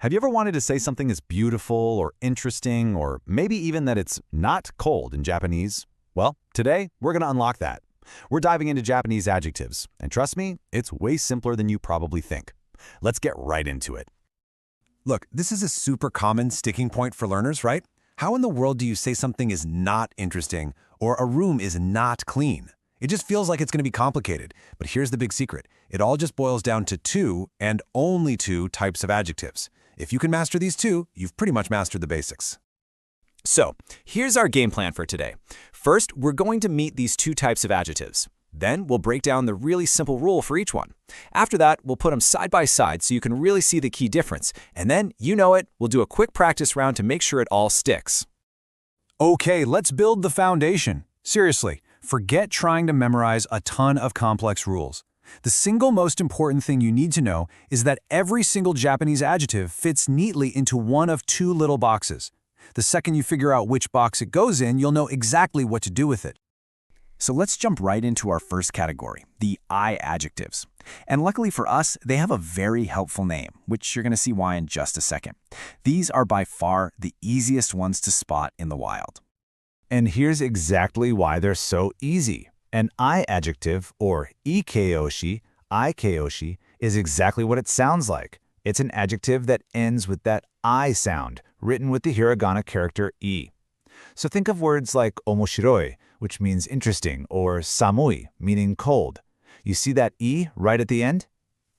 Have you ever wanted to say something is beautiful or interesting, or maybe even that it's not cold in Japanese? Well, today we're going to unlock that. We're diving into Japanese adjectives, and trust me, it's way simpler than you probably think. Let's get right into it. Look, this is a super common sticking point for learners, right? How in the world do you say something is not interesting or a room is not clean? It just feels like it's going to be complicated. But here's the big secret. It all just boils down to two and only two types of adjectives. If you can master these two, you've pretty much mastered the basics. So, here's our game plan for today. First, we're going to meet these two types of adjectives. Then, we'll break down the really simple rule for each one. After that, we'll put them side by side so you can really see the key difference. And then, you know it, we'll do a quick practice round to make sure it all sticks. Okay, let's build the foundation. Seriously, forget trying to memorize a ton of complex rules. The single most important thing you need to know is that every single Japanese adjective fits neatly into one of two little boxes. The second you figure out which box it goes in, you'll know exactly what to do with it. So let's jump right into our first category, the i-adjectives. And luckily for us, they have a very helpful name, which you're going to see why in just a second. These are by far the easiest ones to spot in the wild. And here's exactly why they're so easy. An i-adjective, or ikeyoshi, is exactly what it sounds like. It's an adjective that ends with that I sound, written with the hiragana character i. So think of words like omoshiroi, which means interesting, or samui, meaning cold. You see that i right at the end?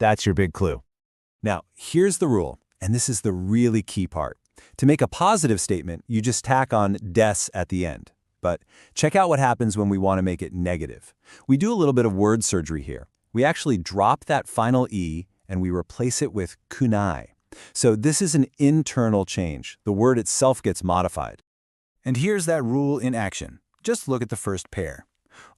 That's your big clue. Now, here's the rule, and this is the really key part. To make a positive statement, you just tack on des at the end. But check out what happens when we want to make it negative. We do a little bit of word surgery here. We actually drop that final e and we replace it with kunai. So this is an internal change. The word itself gets modified. And here's that rule in action. Just look at the first pair.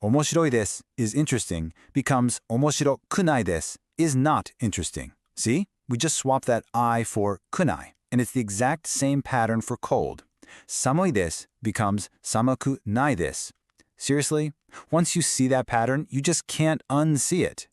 Omoshiroi desu is interesting becomes omoshiro kunai desu is not interesting. See? We just swapped that I for kunai, and it's the exact same pattern for cold. Samui desu becomes samaku nai desu. Seriously? Once you see that pattern, you just can't unsee it.